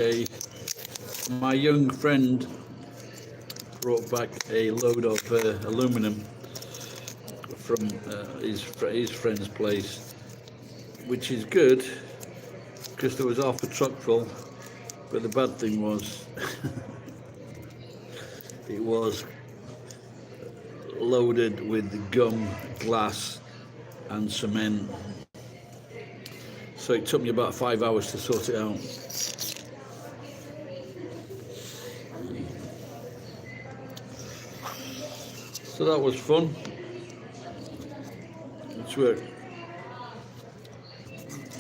a my young friend brought back a load of aluminum from his friend's place, which is good because there was half a truck full. But the bad thing was, it was loaded with gum, glass, and cement. So it took me about 5 hours to sort it out. So that was fun. It's worked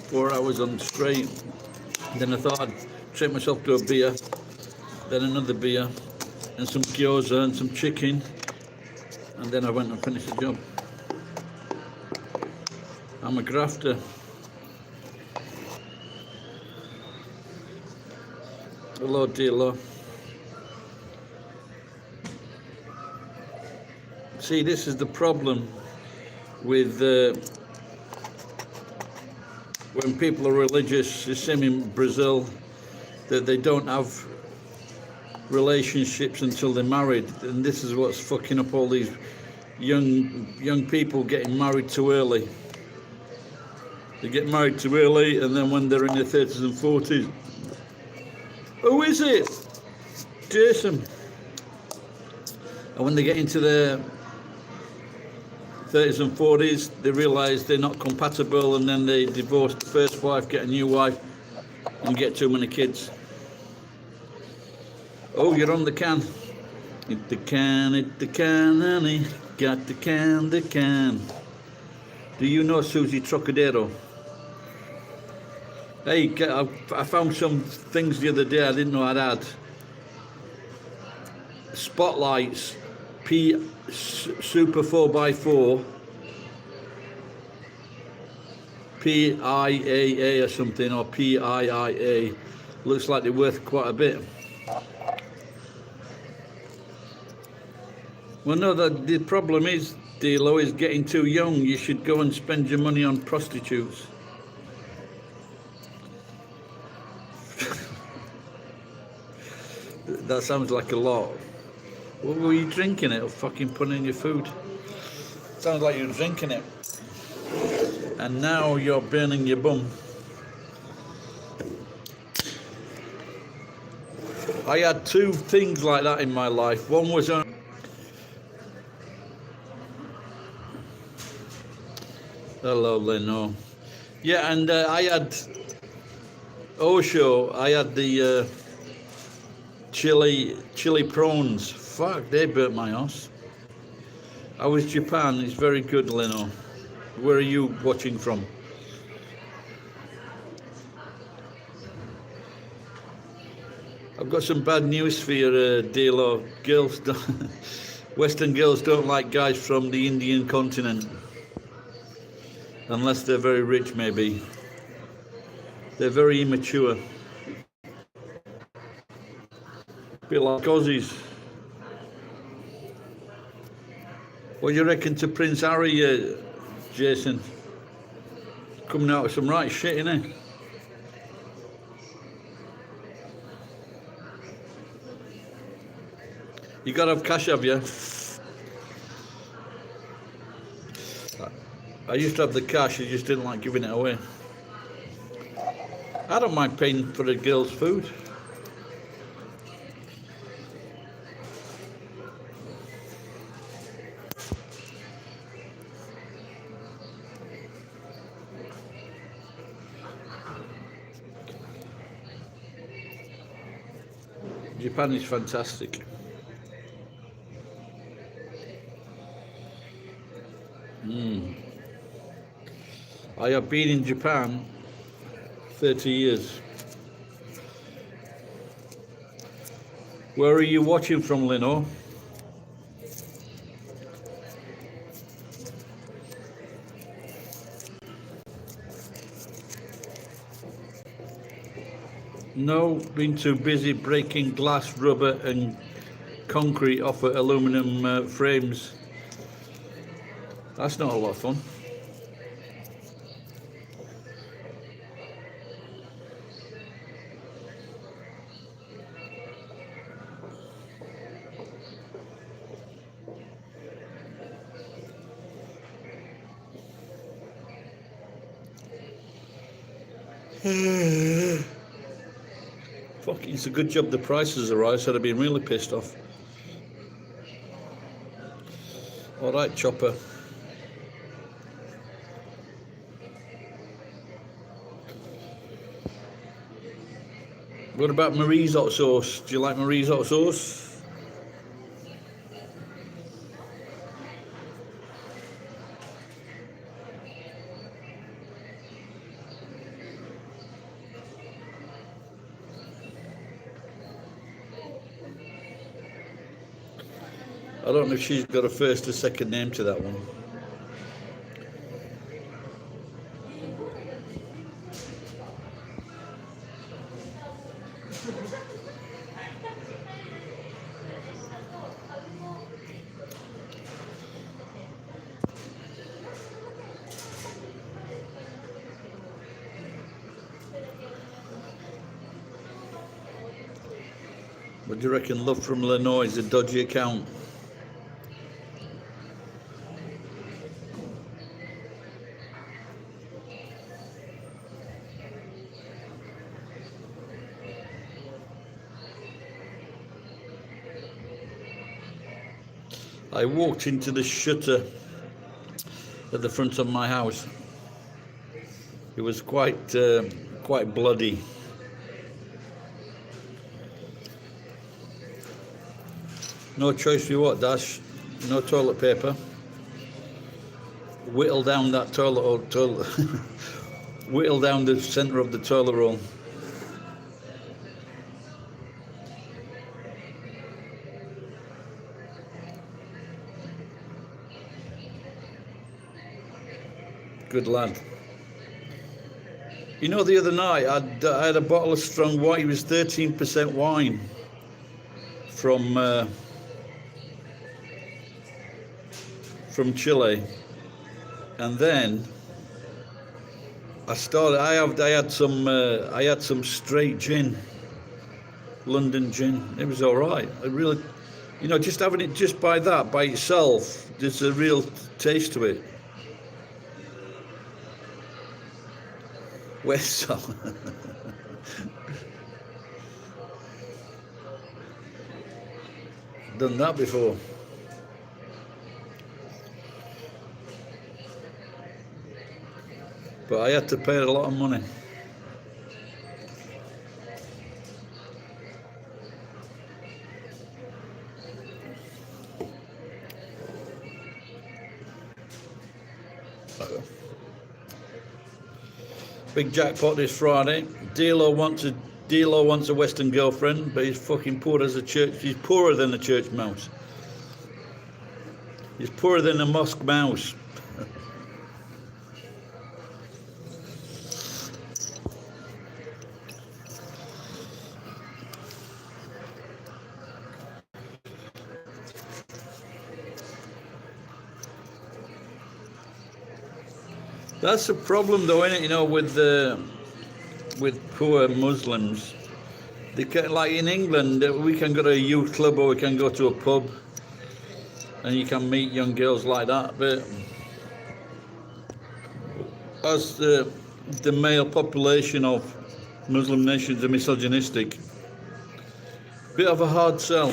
4 hours on straight. Then I thought I'd treat myself to a beer, then another beer, and some gyoza and some chicken, and then I went and finished the job. I'm a grafter. Hello, dealer. See, this is the problem with when people are religious. The same in Brazil, that they don't have relationships until they're married, and this is what's fucking up all these young people getting married too early. They get married too early, and then when they're in their 30s and 40s, who is it? Jason. And when they get into their 30s and 40s, they realise they're not compatible, and then they divorce the first wife, get a new wife, and get too many kids. Oh, you're on the can. Hit the can, honey. Got the can. Do you know Susie Trocadero? Hey, I found some things the other day I didn't know I'd had. Spotlights, Super 4x4, PIAA or something, or PIIA. Looks like they're worth quite a bit. Well, no, the problem is, Dilo, is getting too young. You should go and spend your money on prostitutes. That sounds like a lot. What were you drinking it or fucking putting in your food? Sounds like you're drinking it. And now you're burning your bum. I had two things like that in my life. One was on... Hello, Leno. Yeah, and I had... Osho, I had the chili prawns. Fuck, they burnt my ass. I was Japan. It's very good, Leno. Where are you watching from? I've got some bad news for you, Dilo. Girls, Western girls don't like guys from the Indian continent. Unless they're very rich, maybe. They're very immature. A bit like Aussies. What do you reckon to Prince Harry, Jason? Coming out with some right shit, innit? You gotta have cash, have you? I used to have the cash, I just didn't like giving it away. I don't mind paying for a girl's food. Japan is fantastic. I have been in Japan 30 years. Where are you watching from, Leno? No, been too busy breaking glass, rubber and concrete off of aluminum frames. That's not a lot of fun. Fucking, it's a good job the prices are right, so I'd have been really pissed off. All right, Chopper. What about Marie's hot sauce? Do you like Marie's hot sauce? I don't know if she's got a first or second name to that one. What do you reckon? Love from Illinois is a dodgy account. I walked into the shutter at the front of my house. It was quite bloody. No choice for what, Dash? No toilet paper. Whittle down that toilet whittle down the centre of the toilet roll. Good lad. You know, the other night I had a bottle of strong white. It was 13% wine from Chile, and then I had some straight gin, London gin. It was all right. I really, you know, just having it just by itself, there's a real taste to it. West done that before. But I had to pay a lot of money. Big jackpot this Friday. D'Lo wants a Western girlfriend, but he's fucking poor as a church. He's poorer than a church mouse. He's poorer than a mosque mouse. That's the problem, though, isn't it? You know, with poor Muslims, they can, like in England, we can go to a youth club or we can go to a pub, and you can meet young girls like that. But as the male population of Muslim nations are misogynistic, bit of a hard sell.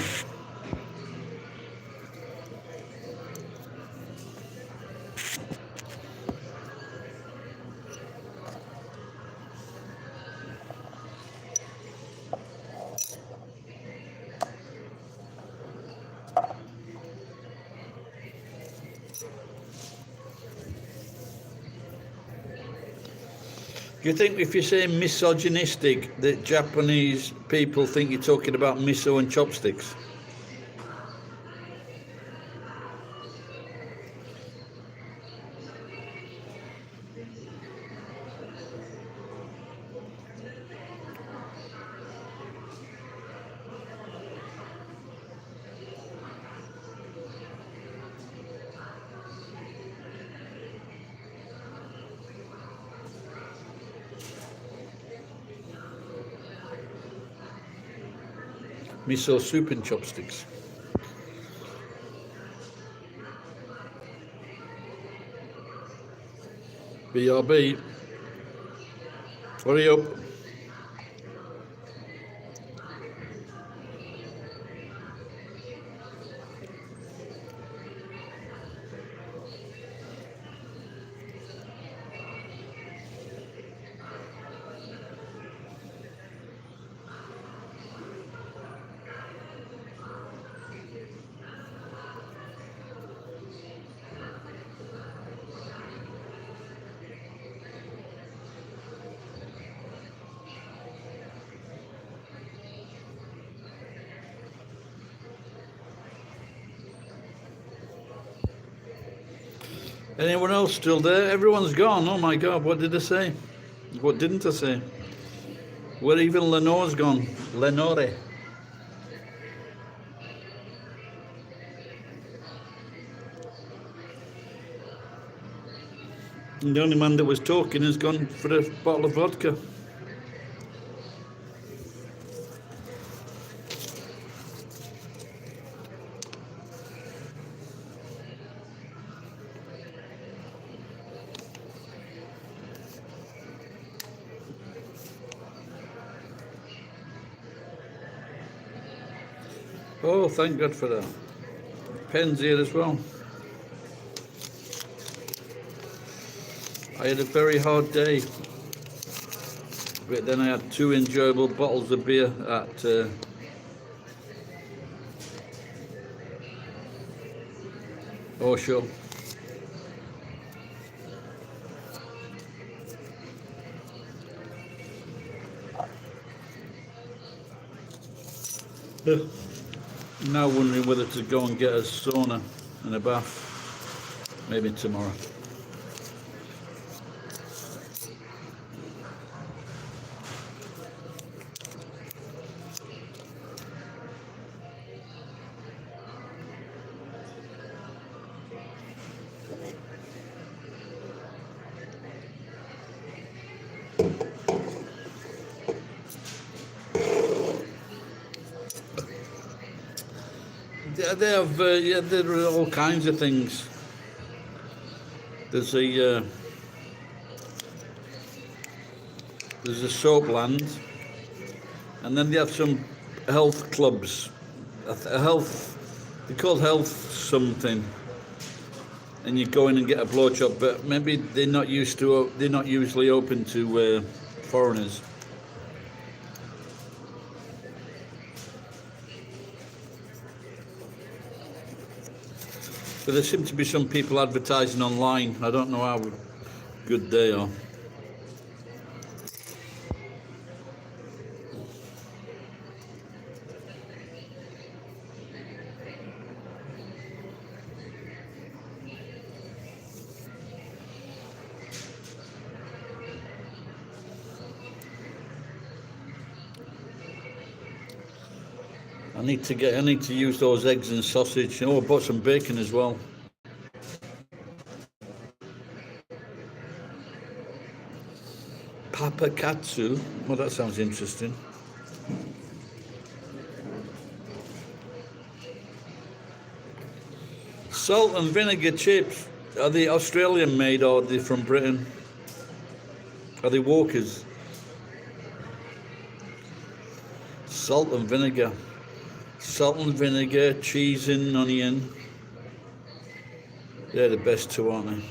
Do you think if you say misogynistic, that Japanese people think you're talking about miso and chopsticks? Miso soup and chopsticks. BRB. Hurry up. Anyone else still there? Everyone's gone. Oh my God, what did I say? What didn't I say? Where even Lenore's gone? Lenore. And the only man that was talking has gone for a bottle of vodka. Oh, thank God for that. Pen's here as well. I had a very hard day, but then I had 2 enjoyable bottles of beer at Osho. Now wondering whether to go and get a sauna and a bath, maybe tomorrow. They have, yeah, there are all kinds of things. There's a soap land, and then they have some health clubs, a health, they're called health something, and you go in and get a blowjob, but maybe they're not usually open to foreigners. But there seem to be some people advertising online. I don't know how good they are. I need to use those eggs and sausage. Oh, I bought some bacon as well. Papakatsu. Well, that sounds interesting. Salt and vinegar chips. Are they Australian made or are they from Britain? Are they Walkers? Salt and vinegar. Salt and vinegar, cheese and onion. They're the best 2, aren't they?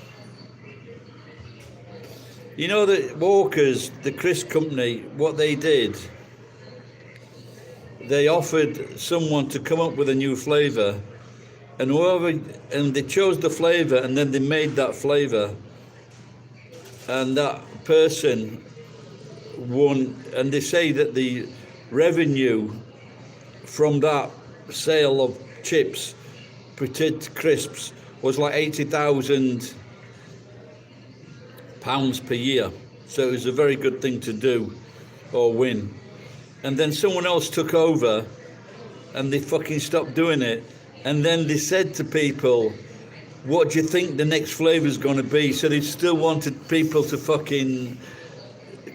You know that Walkers, the crisp company, what they did, they offered someone to come up with a new flavour, and they chose the flavour, and then they made that flavour, and that person won. And they say that the revenue from that sale of chips, Petit Crisps, was like £80,000 per year. So it was a very good thing to do or win. And then someone else took over and they fucking stopped doing it. And then they said to people, what do you think the next flavour's going to be? So they still wanted people to fucking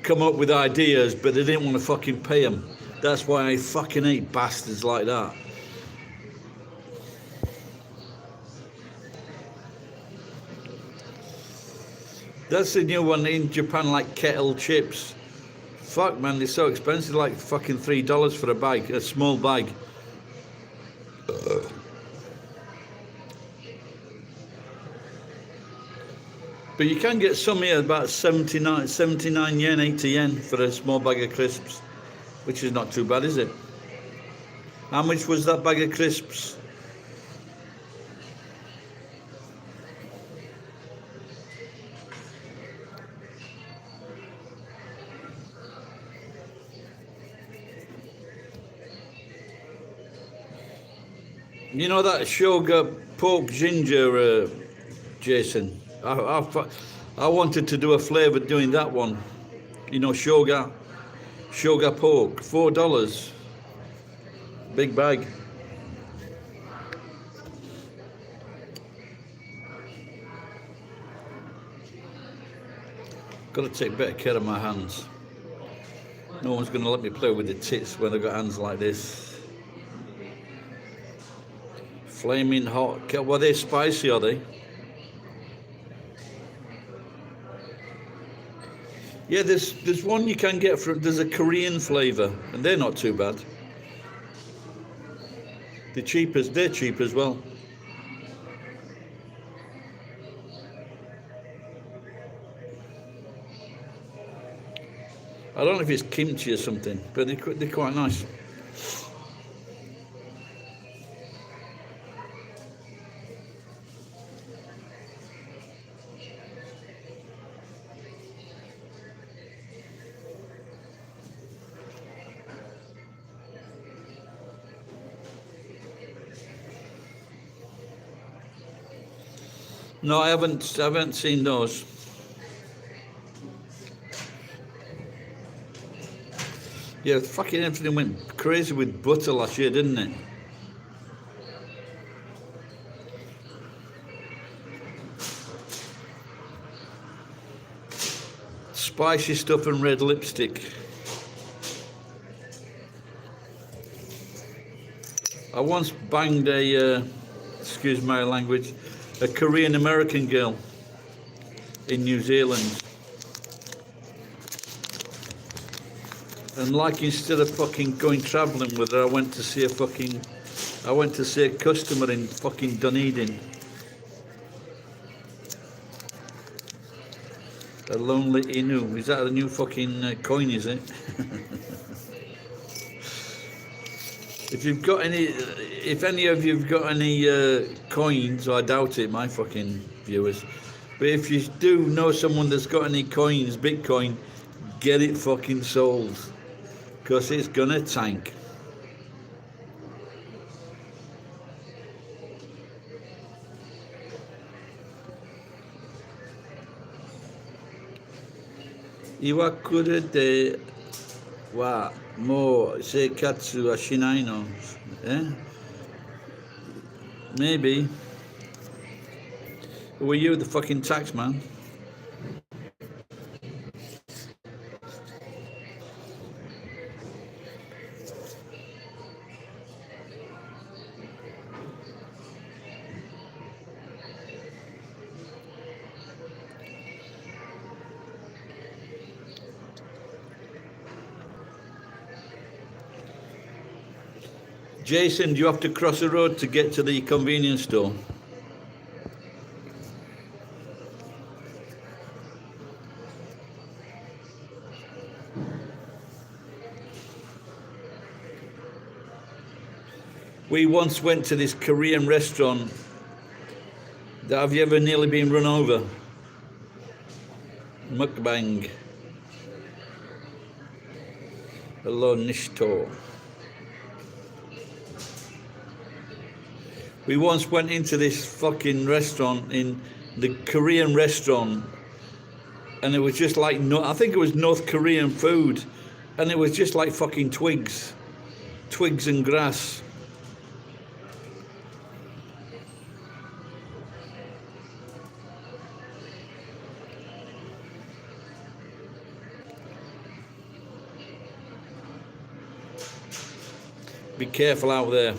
come up with ideas, but they didn't want to fucking pay them. That's why I fucking hate bastards like that. That's the new one in Japan, like kettle chips. Fuck, man, they're so expensive, like fucking $3 for a bag, a small bag. But you can get some here about 79 yen, 80 yen for a small bag of crisps, which is not too bad, is it? How much was that bag of crisps? You know that Shoga pork ginger, Jason? I wanted to do a flavour doing that one. You know, Shoga pork, $4, big bag. Got to take better care of my hands. No one's going to let me play with the tits when I've got hands like this. Flaming hot. Well, they're spicy, are they? Yeah, there's one you can get from. There's a Korean flavour, and they're not too bad. They're cheap as well. I don't know if it's kimchi or something, but they're quite nice. No, I haven't seen those. Yeah, fucking everything went crazy with butter last year, didn't it? Spicy stuff and red lipstick. I once banged excuse my language, a Korean American girl in New Zealand. And like, instead of fucking going travelling with her, I went to see a customer in fucking Dunedin. A lonely Inu. Is that a new fucking coin, is it? If any of you've got any coins, I doubt it, my fucking viewers. But if you do know someone that's got any coins, Bitcoin, get it fucking sold. Because it's gonna tank. Iwakure de wa mo seikatsu wa shinai no. Maybe. Were you the fucking tax man? Jason, do you have to cross a road to get to the convenience store? We once went to this Korean restaurant. Have you ever nearly been run over? Mukbang. Hello, Nishto. We once went into this fucking restaurant, in the Korean restaurant, and it was just like, I think it was North Korean food, and it was just like fucking twigs and grass. Be careful out there.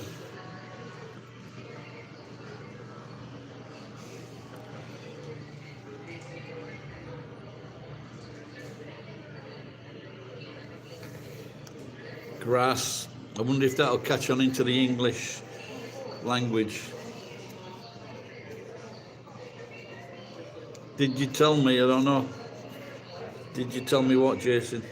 grass. I wonder if that'll catch on into the English language. Did you tell me? I don't know. Did you tell me what, Jason?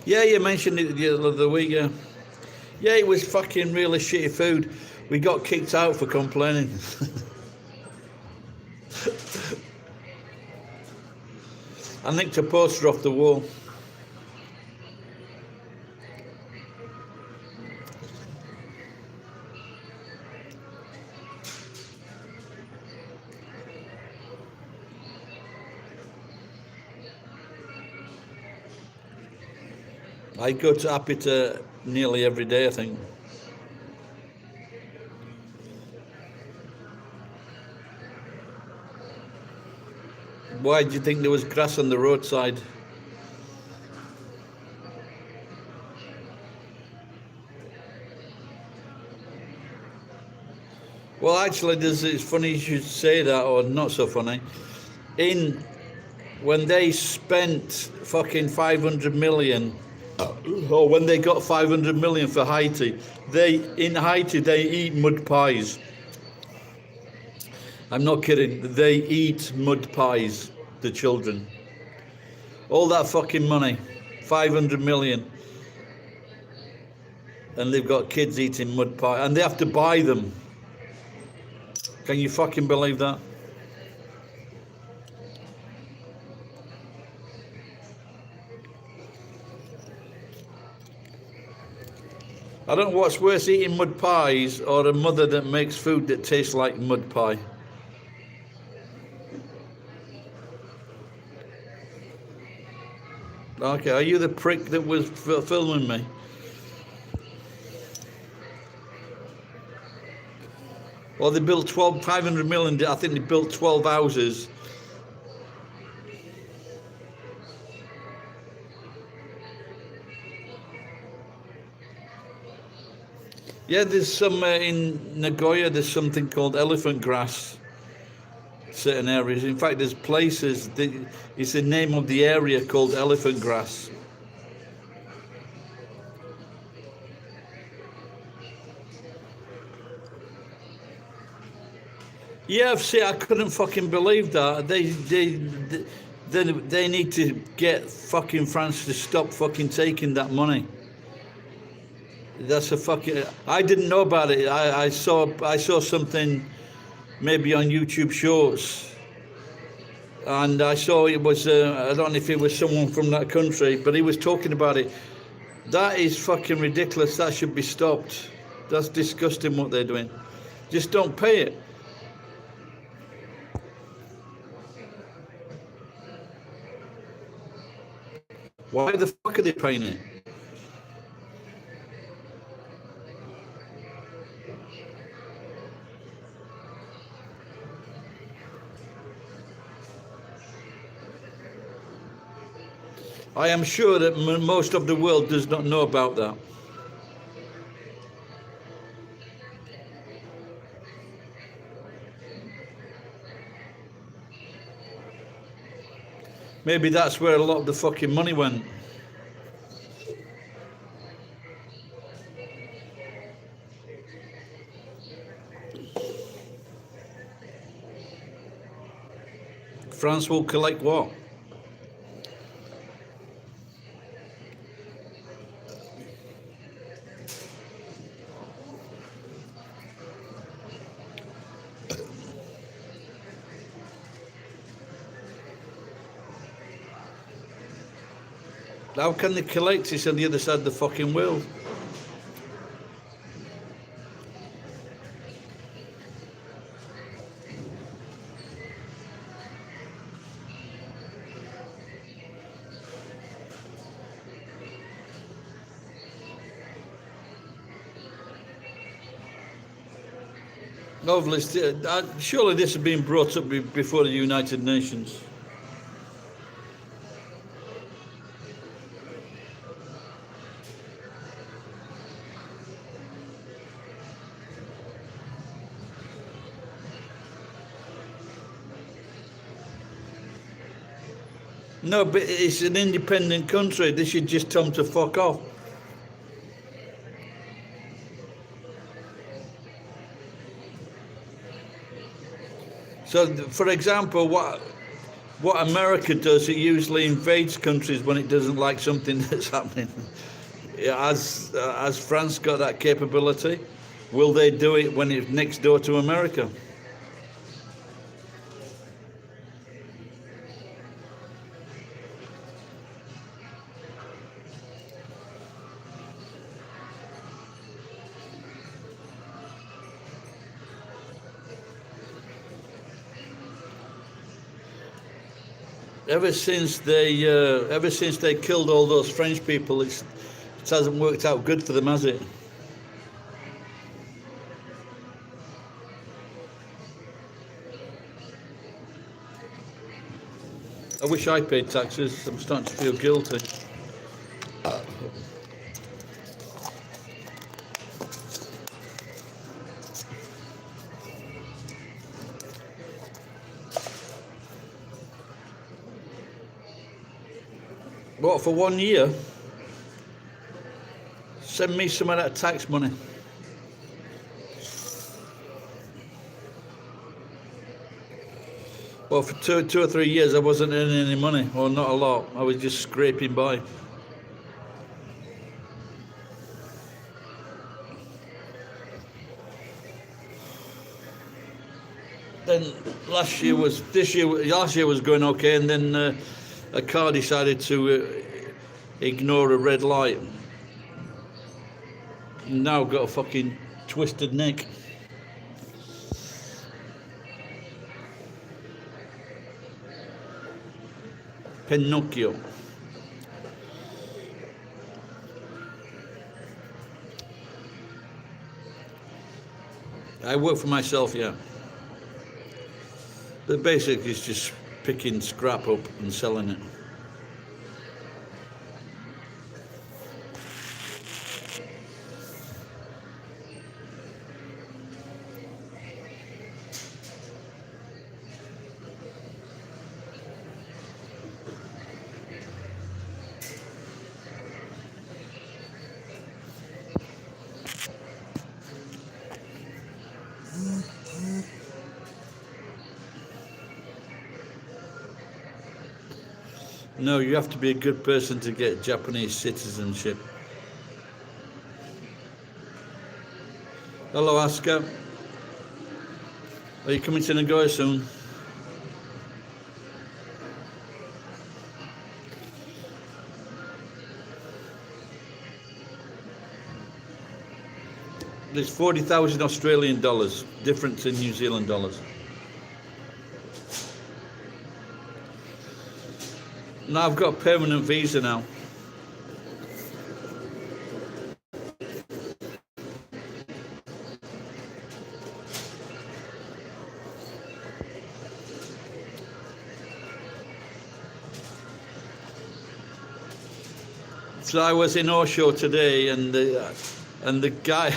Yeah, you mentioned it the other week, yeah. Yeah, it was fucking really shitty food. We got kicked out for complaining. I nicked a poster off the wall. I go to Apita nearly every day, I think. Why do you think there was grass on the roadside? Well, actually, it's funny you should say that, or not so funny. When they spent fucking 500 million, or when they got 500 million for Haiti, in Haiti they eat mud pies. I'm not kidding. They eat mud pies, the children. All that fucking money, 500 million, and they've got kids eating mud pie, and they have to buy them. Can you fucking believe that? I don't know what's worse, eating mud pies or a mother that makes food that tastes like mud pie. Okay, are you the prick that was filming me? Well, they built 500 million, I think they built 12 houses. Yeah, there's some in Nagoya, there's something called elephant grass, certain areas. In fact, there's places, it's the name of the area called elephant grass. Yeah, see, I couldn't fucking believe that. They need to get fucking France to stop fucking taking that money. That's a fucking. I didn't know about it. I saw something, maybe on YouTube Shorts, and I saw it was. I don't know if it was someone from that country, but he was talking about it. That is fucking ridiculous. That should be stopped. That's disgusting what they're doing. Just don't pay it. Why the fuck are they paying it? I am sure that most of the world does not know about that. Maybe that's where a lot of the fucking money went. France will collect what? How can they collect this on the other side of the fucking world? Obviously, surely this has been brought up before the United Nations. No, but it's an independent country. They should just tell them to fuck off. So, for example, what America does, it usually invades countries when it doesn't like something that's happening. Has France got that capability? Will they do it when it's next door to America? Ever since they killed all those French people, it hasn't worked out good for them, has it? I wish I paid taxes. I'm starting to feel guilty. What, for 1 year? Send me some of that tax money. Well, for two or 3 years I wasn't earning any money, or not a lot. I was just scraping by. Then last year was going okay, and then a car decided to ignore a red light. Now I've got a fucking twisted neck. Pinocchio. I work for myself, yeah. The basic is just picking scrap up and selling it. No, you have to be a good person to get Japanese citizenship. Hello, Asuka. Are you coming to Nagoya soon? There's 40,000 Australian dollars, different to New Zealand dollars. Now I've got a permanent visa now. So I was in Osho today, and the guy,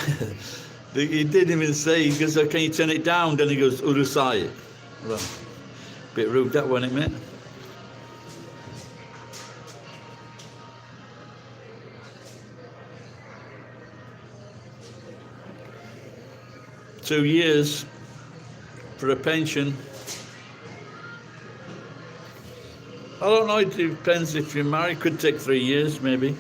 he didn't even say, he goes, "Oh, can you turn it down?" Then he goes, "Urusai." Well, bit rude that one, mate. Two years for a pension. I don't know, it depends if you're married. Could take 3 years, maybe.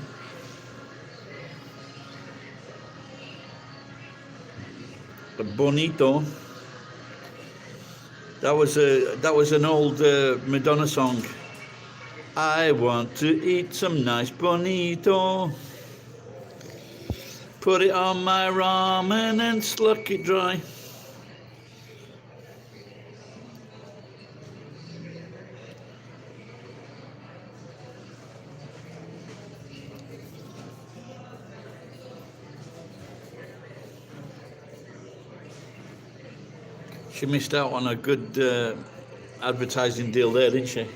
Bonito. That was an old Madonna song. I want to eat some nice bonito. Put it on my ramen and sluck it dry. She missed out on a good advertising deal there, didn't she?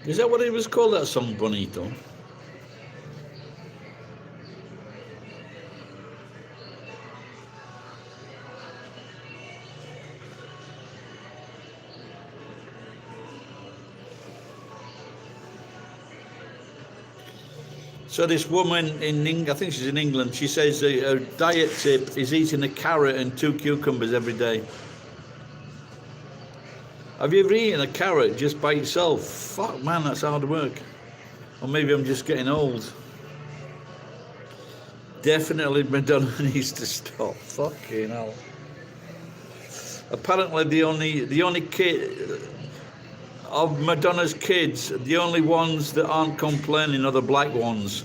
Is that what it was called, that song, Bonito? So this woman I think she's in England, she says her diet tip is eating a carrot and 2 cucumbers every day. Have you ever eaten a carrot just by itself? Fuck man, that's hard work. Or maybe I'm just getting old. Definitely Madonna needs to stop. Fucking hell. Apparently the only kid of Madonna's kids, the only ones that aren't complaining are the black ones.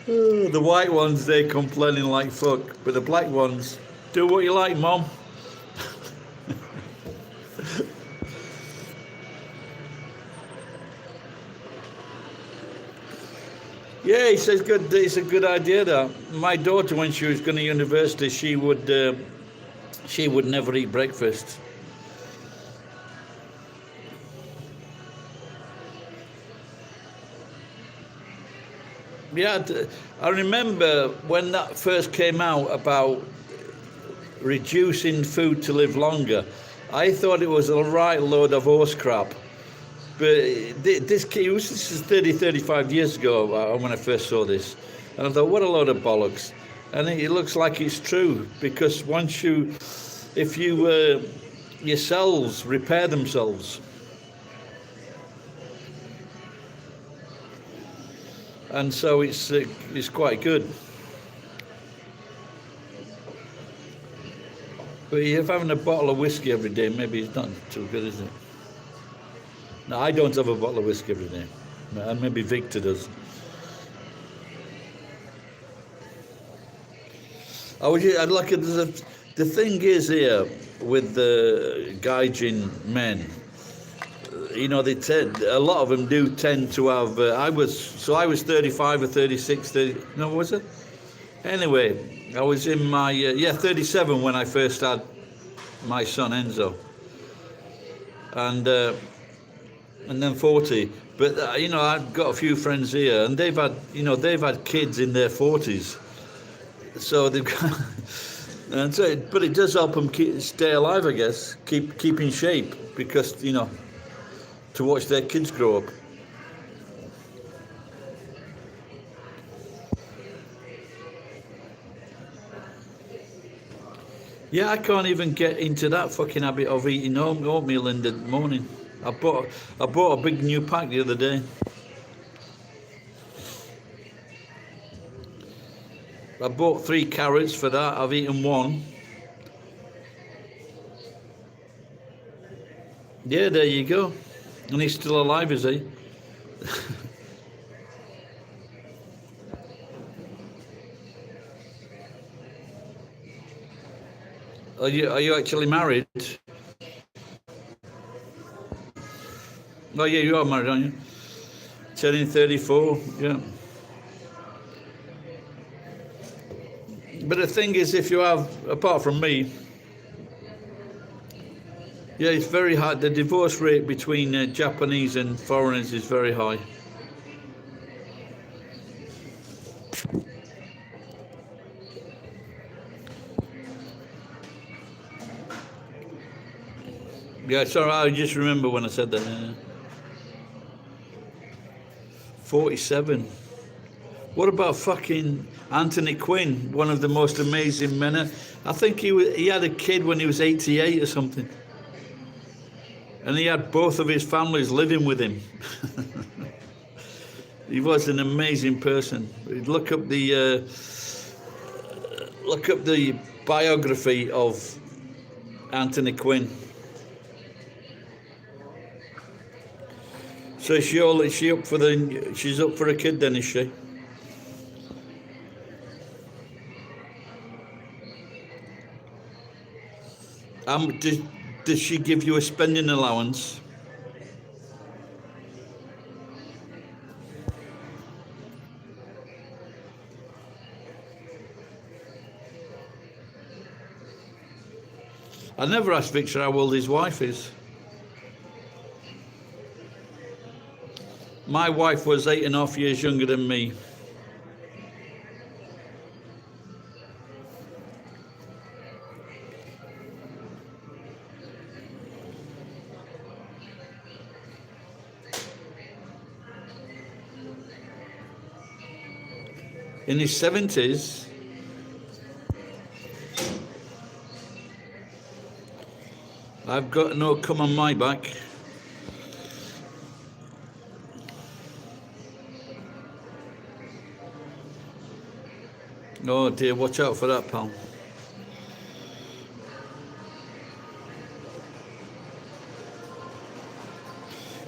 The white ones, they're complaining like fuck, but the black ones, do what you like, Mom. Yeah, he says good. It's a good idea. That my daughter, when she was going to university, she would never eat breakfast. Yeah, I remember when that first came out about reducing food to live longer. I thought it was a right load of horse crap. But this is 30, 35 years ago when I first saw this. And I thought, what a load of bollocks. And it looks like it's true, because if your cells repair themselves. And so it's quite good. But if having a bottle of whiskey every day, maybe it's not too good, is it? No, I don't have a bottle of whiskey every day. And maybe Victor does. The thing is here with the Gaijin men, a lot of them do tend to have. I was 35 or 36. 30, no, was it? Anyway, I was in my 37 when I first had my son Enzo, and then 40. But I've got a few friends here, and they've had kids in their 40s. So they've got, but it does help them stay alive, I guess, keep in shape, because to watch their kids grow up. Yeah, I can't even get into that fucking habit of eating oatmeal in the morning. I bought a big new pack the other day. I bought 3 carrots for that. I've eaten 1. Yeah, there you go. And he's still alive, is he? Are you actually married? Oh yeah, you are married, aren't you? Turning 34, yeah. But the thing is, if you have, apart from me, yeah, it's very hard. The divorce rate between Japanese and foreigners is very high. Yeah, sorry, I just remember when I said that. 47. What about fucking Anthony Quinn, one of the most amazing men? I think he had a kid when he was 88 or something. And he had both of his families living with him. He was an amazing person. Look up the biography of Anthony Quinn. So she's up for a kid then, is she? Does she give you a spending allowance? I never asked Victor how old his wife is. My wife was 8.5 years younger than me. in his 70s. I've got no come on my back. Oh dear, watch out for that, pal.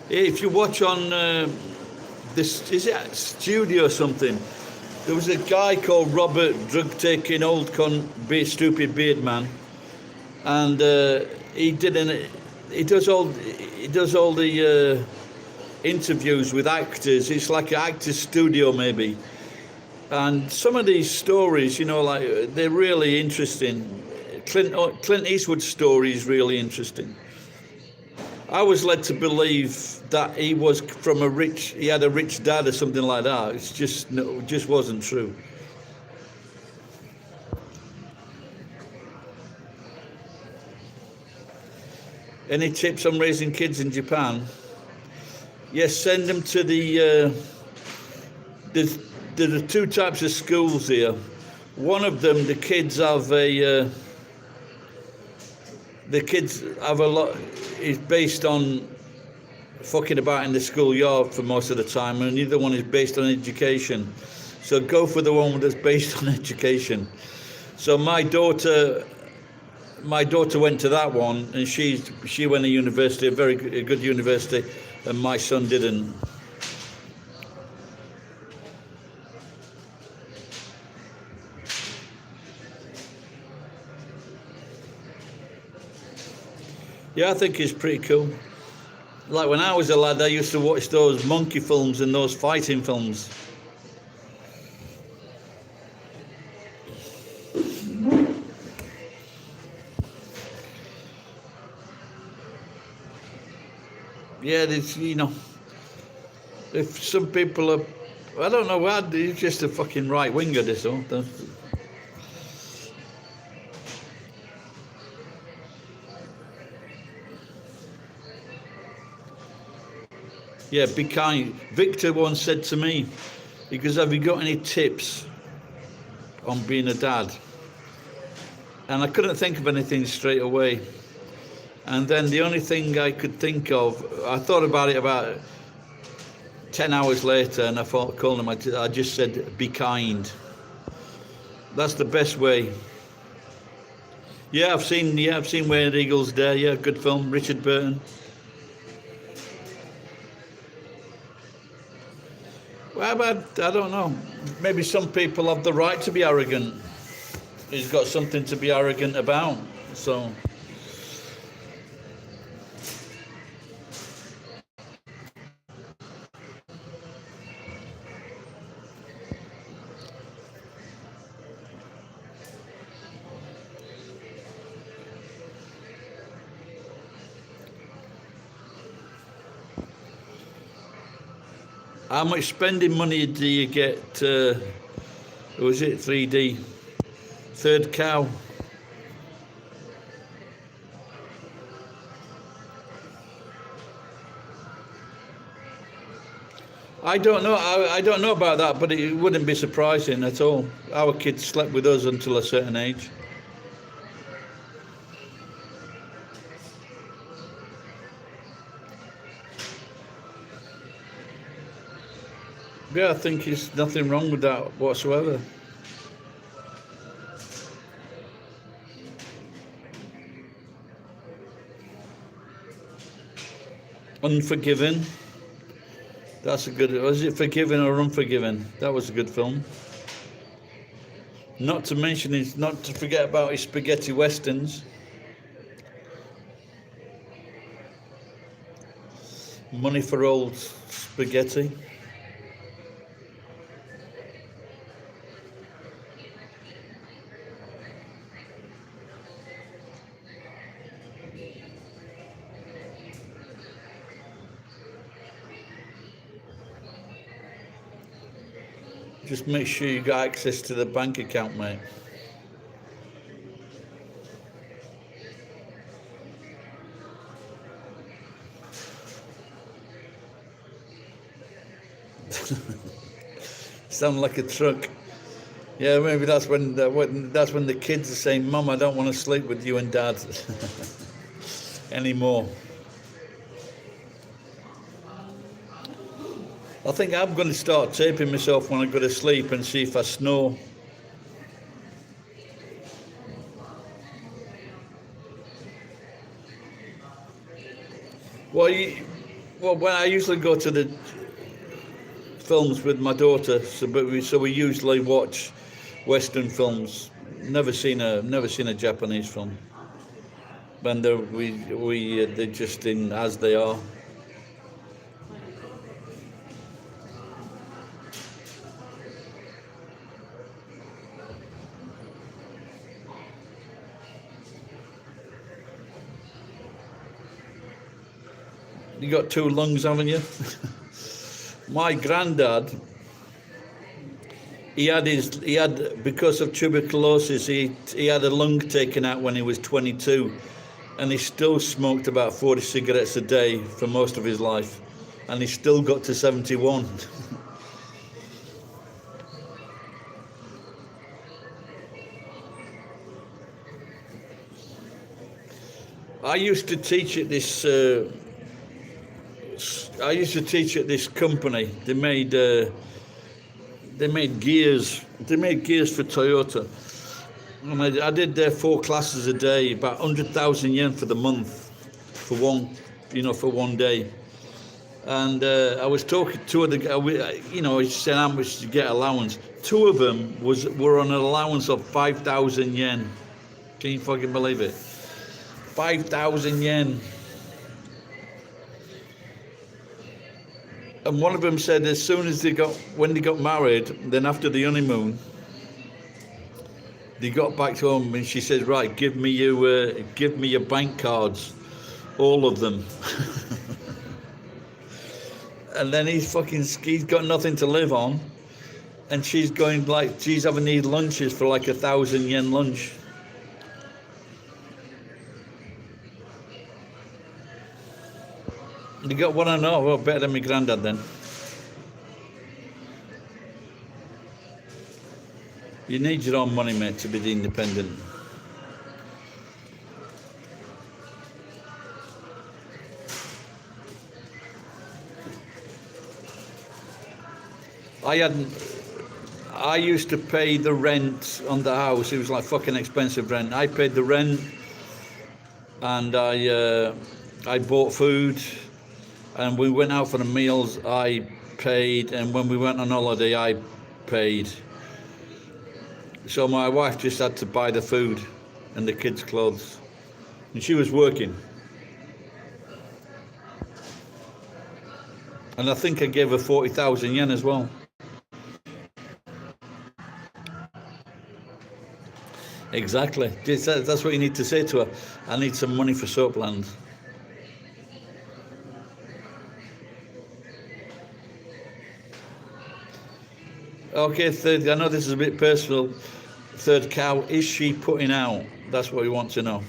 If you watch on this, is it Studio or something? There was a guy called Robert, drug-taking old stupid beard man, and he does all the interviews with actors. It's like an actor's studio maybe, and some of these stories, you know, like they're really interesting. Clint Eastwood's story is really interesting. I was led to believe that he was from he had a rich dad or something like that. It's just just wasn't true. Any tips on raising kids in Japan? Yes, send them to the. There are two types of schools here. One of them, the kids have a lot. Is based on fucking about in the schoolyard for most of the time, and the other one is based on education. So go for the one that's based on education. So my daughter went to that one, and she went to university, a good university, and my son didn't. Yeah, I think it's pretty cool. Like when I was a lad, I used to watch those monkey films and those fighting films. Yeah, there's, you know, if some people are, I don't know, he's just a fucking right winger, this all. Yeah, be kind. Victor once said to me, he goes, have you got any tips on being a dad? And I couldn't think of anything straight away. And then the only thing I could think of, I thought about it about 10 hours later, and I thought, calling him, I just said, be kind. That's the best way. Yeah, I've seen Where the Eagles Dare. Yeah, good film, Richard Burton. Well, I don't know. Maybe some people have the right to be arrogant. He's got something to be arrogant about. So. How much spending money do you get? Was it 3D? Third cow. I don't know. I don't know about that, but it wouldn't be surprising at all. Our kids slept with us until a certain age. Yeah, I think there's nothing wrong with that whatsoever. Unforgiven. That's a good. Was it Forgiven or Unforgiven? That was a good film. Not to forget about his spaghetti westerns. Money for Old Spaghetti. Just make sure you got access to the bank account, mate. Sound like a truck. Yeah, maybe that's when the kids are saying, "Mum, I don't want to sleep with you and Dad anymore." I think I'm going to start taping myself when I go to sleep and see if I snore. Well, when I usually go to the films with my daughter, so we usually watch Western films. Never seen a Japanese film. When they're just in as they are. You got two lungs, haven't you? My granddad, he had because of tuberculosis, he had a lung taken out when he was 22, and he still smoked about 40 cigarettes a day for most of his life, and he still got to 71. I used to teach at this. I used to teach at this company. They made gears. They made gears for Toyota. And I did their 4 classes a day, about 100,000 yen for the month, for one day. And I was talking to two of the, he said how much to get allowance. 2 of them were on an allowance of 5,000 yen. Can you fucking believe it? 5,000 yen. And one of them said as soon as when they got married, then after the honeymoon, they got back home and she said, right, give me your bank cards, all of them. And then he's got nothing to live on, and she's having these lunches for like 1,000 yen lunch. You got one and a half, well, better than my granddad then. You need your own money, mate, to be independent. I used to pay the rent on the house. It was like fucking expensive rent. I paid the rent, and I bought food, and we went out for the meals. I paid, and when we went on holiday, I paid. So my wife just had to buy the food and the kids' clothes, and she was working. And I think I gave her 40,000 yen as well. Exactly. That's what you need to say to her. I need some money for Soapland. Okay, third. I know this is a bit personal. Third cow, is she putting out? That's what we want to know.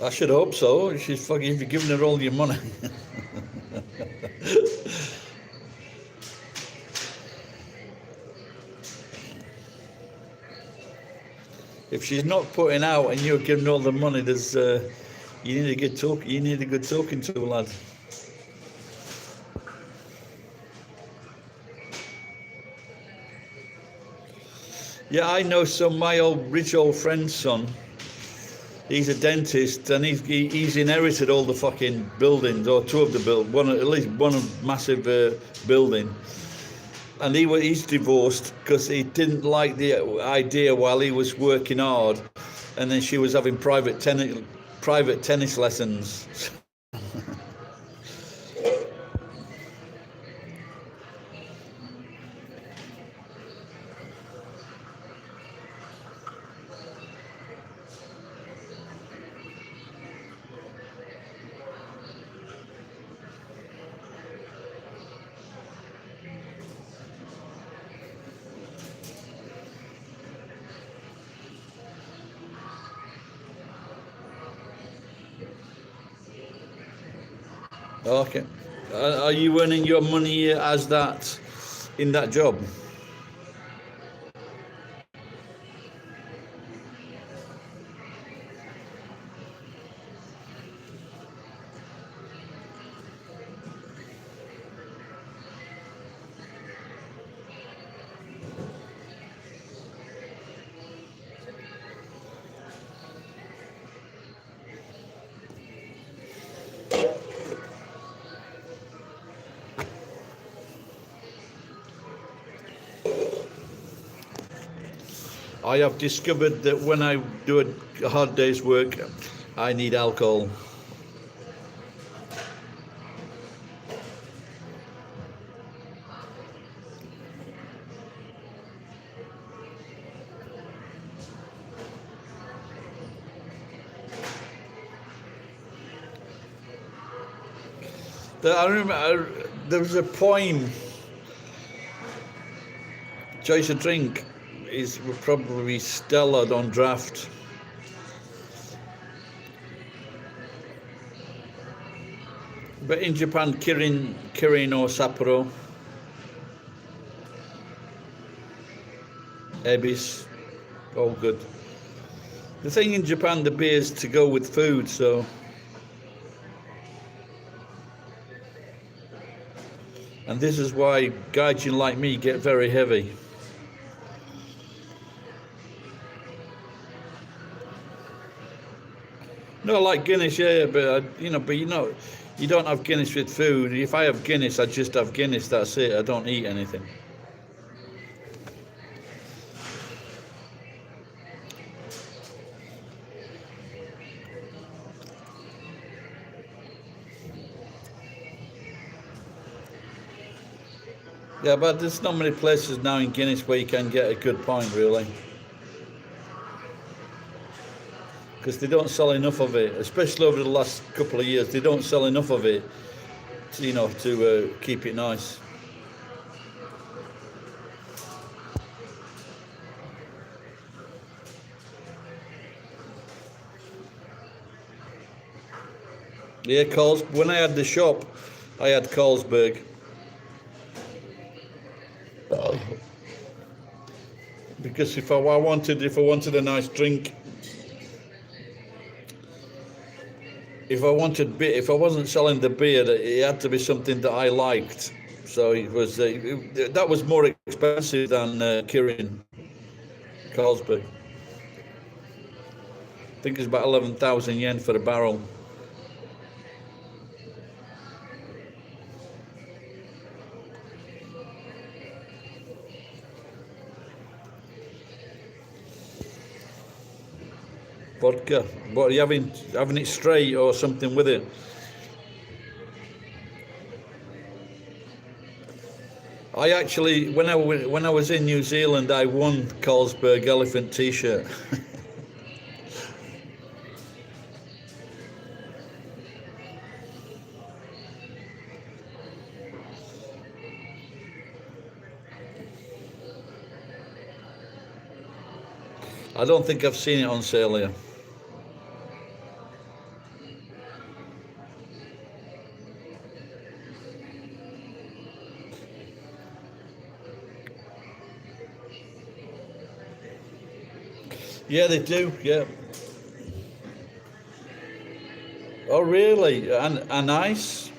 I should hope so. She's fucking, if you're giving her all your money. If she's not putting out and you're giving all the money, there's you need a good talk. You need a good talking to, lad. Yeah, I know some. My rich old friend's son. He's a dentist, and he's inherited all the fucking buildings, or 2 of the at least one massive building. And he's divorced because he didn't like the idea while he was working hard, and then she was having private tennis lessons. Okay. Are you earning your money as that in that job? I have discovered that when I do a hard day's work, I need alcohol. I remember there was a poem, Choice of Drink is probably Stella on draft. But in Japan, Kirin or Sapporo, Ebis, all good. The thing in Japan, the beers to go with food, so. And this is why gaijin like me get very heavy. No, like Guinness, yeah, but you don't have Guinness with food. If I have Guinness, I just have Guinness. That's it. I don't eat anything. Yeah, but there's not many places now in Guinness where you can get a good pint, really. Because they don't sell enough of it, especially over the last couple of years. They don't sell enough of it, to keep it nice. Yeah, when I had the shop, I had Carlsberg. Because if I wanted a nice drink, if I wasn't selling the beer, it had to be something that I liked. So it was that was more expensive than Kirin Carlsberg. I think it's about 11,000 yen for a barrel. Vodka. What are you having it straight or something with it? I actually, when I was in New Zealand, I won Carlsberg Elephant T-shirt. I don't think I've seen it on sale here. Yeah, they do. Yeah. Oh, really? And ice?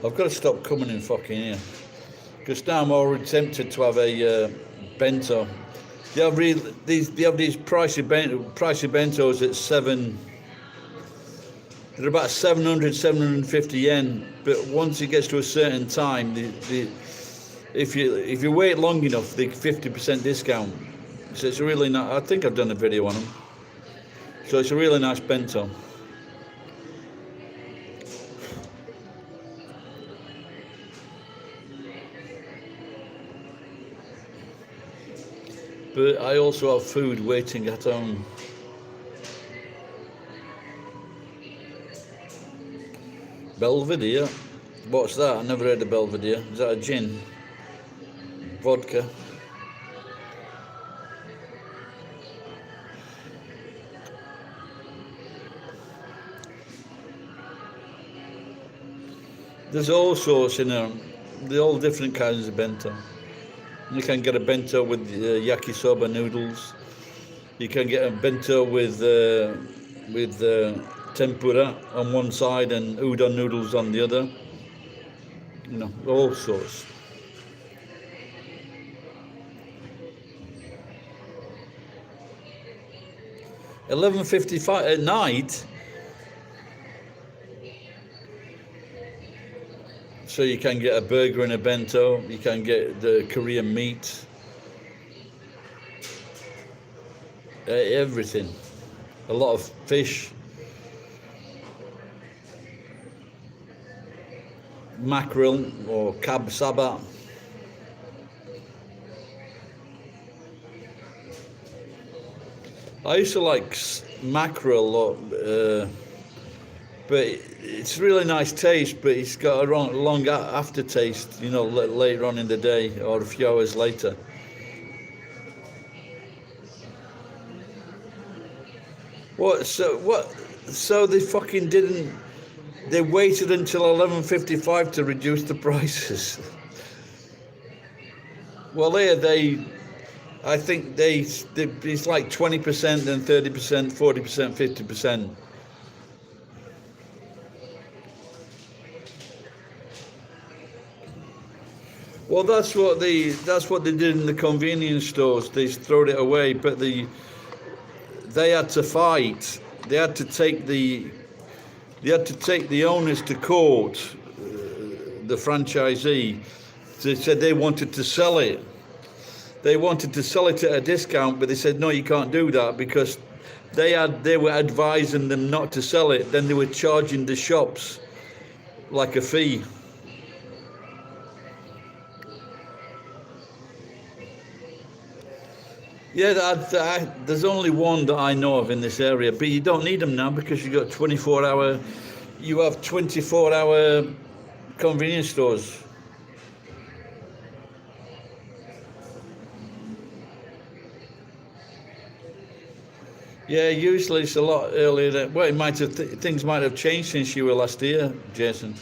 I've got to stop coming in fucking here. Because now I'm already tempted to have a bento. They have these pricey bentos at they're about 700, 750 yen. But once it gets to a certain time, if you wait long enough, they 50% discount. So it's really nice. I think I've done a video on them. So it's a really nice bento. But I also have food waiting at home. Belvedere. What's that? I never heard of Belvedere. Is that a gin? Vodka? There's all sorts in there. They're all different kinds of bento. You can get a bento with yakisoba noodles. You can get a bento with tempura on one side and udon noodles on the other. You know, all sorts. $11.55 at night. So you can get a burger and a bento. You can get the Korean meat. Everything. A lot of fish. Mackerel or kab saba. I used to like mackerel, but it's really nice taste, but it's got a long aftertaste, you know, later on in the day or a few hours later. What? So they fucking didn't. They waited until 11:55 to reduce the prices. Well, I think it's like 20%, then 30%, 40%, 50%. Well, that's what they did in the convenience stores. They throwed it away, but they had to fight. They had to take the owners to court, the franchisee. They said they wanted to sell it. They wanted to sell it at a discount, but they said, no, you can't do that, because they were advising them not to sell it. Then they were charging the shops like a fee. Yeah, there's only one that I know of in this area, but you don't need them now because you have 24-hour convenience stores. Yeah, usually it's a lot earlier. Well, things might have changed since you were last here, Jason.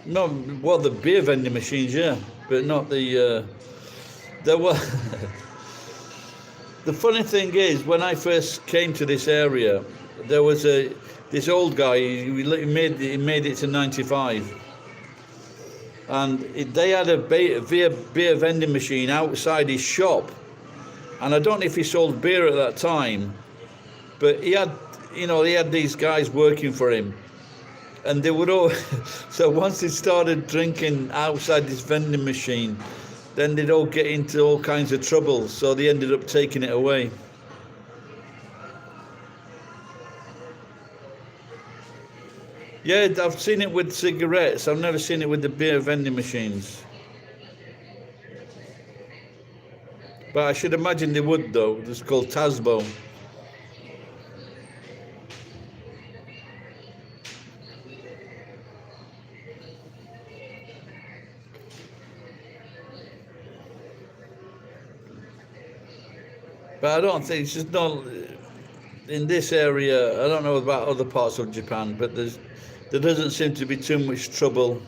No, well, the beer vending machines, yeah, but not the. There were. The funny thing is, when I first came to this area, there was this old guy. He made it to 95, and they had a beer vending machine outside his shop, and I don't know if he sold beer at that time, but he had these guys working for him. And they would all, so once they started drinking outside this vending machine, then they'd all get into all kinds of trouble. So they ended up taking it away. Yeah, I've seen it with cigarettes. I've never seen it with the beer vending machines. But I should imagine they would, though. It's called Tasbo. But I don't think it's just not in this area. I don't know about other parts of Japan, but there doesn't seem to be too much trouble,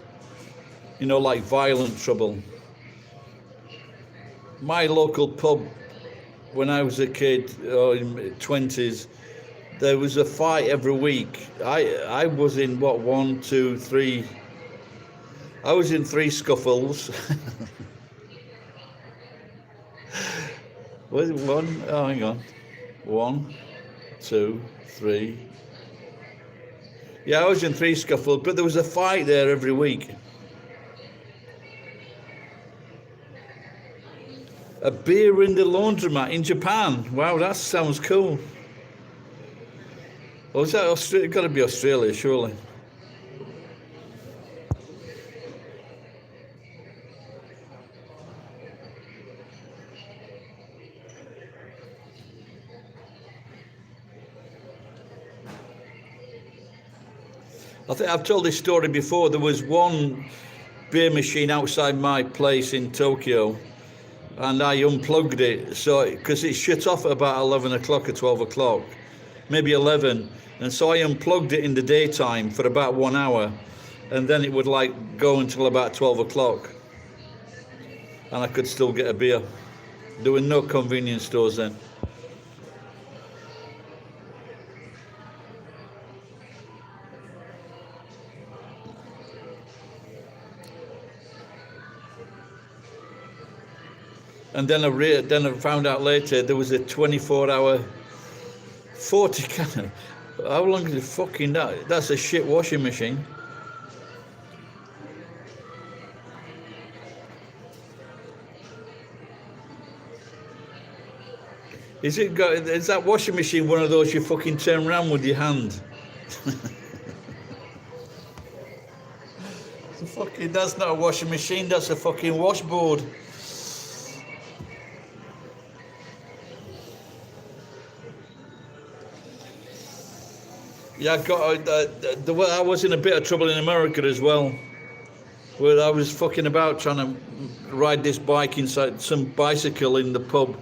you know, like violent trouble. My local pub, when I was a kid, or in my 20s, there was a fight every week. I was in what, 1, 2, 3. I was in 3 scuffles. Was it 1? Oh, hang on. 1, 2, 3. Yeah, I was in 3 scuffles, but there was a fight there every week. A beer in the laundromat in Japan. Wow, that sounds cool. Well, is that Australia? Got to be Australia, surely. I think I've told this story before. There was one beer machine outside my place in Tokyo, and I unplugged it so because it shut off at about 11 o'clock or 12 o'clock, maybe 11, and so I unplugged it in the daytime for about 1 hour, and then it would like go until about 12 o'clock, and I could still get a beer. There were no convenience stores then. And then I found out later there was a 24-hour 40 can. How long is it fucking that? That's a shit washing machine. Is that washing machine one of those you fucking turn around with your hand? That's not a washing machine, that's a fucking washboard. Yeah, I was in a bit of trouble in America as well, where I was fucking about trying to ride this bike inside some bicycle in the pub,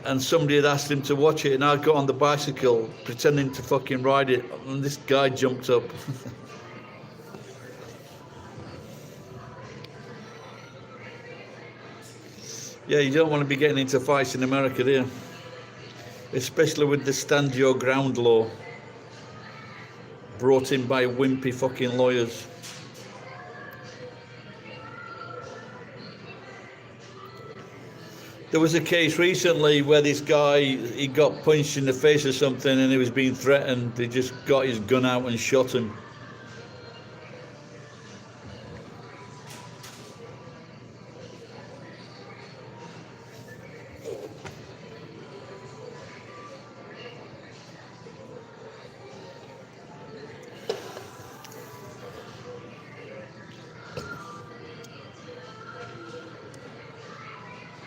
and somebody had asked him to watch it, and I got on the bicycle pretending to fucking ride it, and this guy jumped up. Yeah, you don't want to be getting into fights in America, do you? Especially with the stand your ground law brought in by wimpy fucking lawyers. There was a case recently where this guy, he got punched in the face or something and he was being threatened. He just got his gun out and shot him.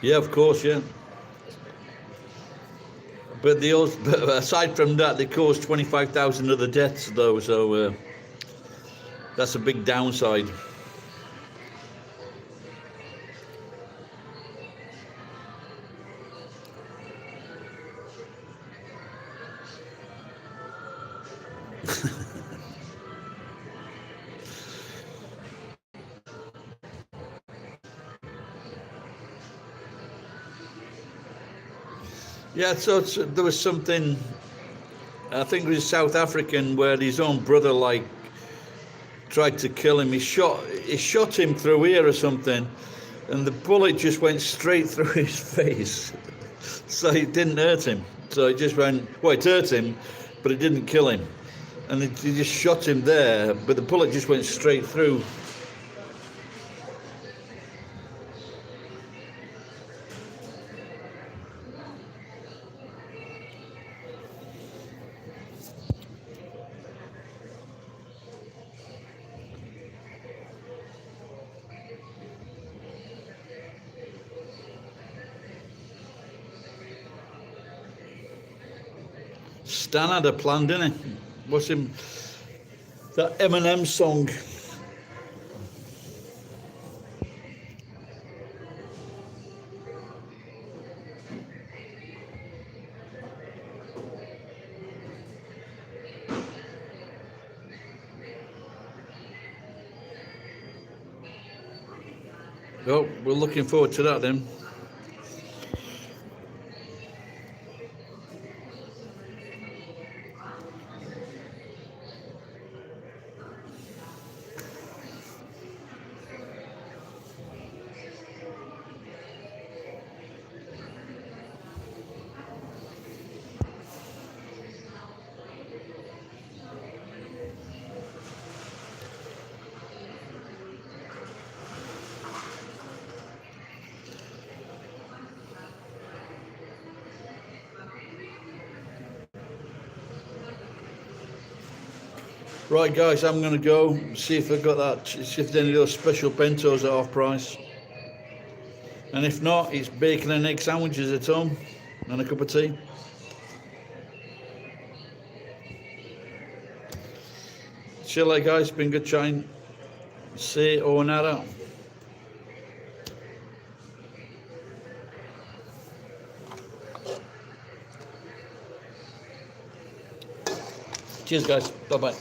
Yeah, of course, yeah. But aside from that, they caused 25,000 other deaths, though, so that's a big downside. Yeah, so there was something, I think it was South African, where his own brother tried to kill him. He shot him through here or something, and the bullet just went straight through his face. So it didn't hurt him. So it just went, well, it hurt him, but it didn't kill him. And he just shot him there, but the bullet just went straight through. Stan had a plan, didn't he? What's him? That Eminem song. Oh, we're looking forward to that then. Right, guys, I'm going to go see if I've got that, see if there's any of those special bentos at half price. And if not, it's bacon and egg sandwiches at home and a cup of tea. See you later, guys. Been good chatting. Sayonara. Cheers, guys. Bye bye.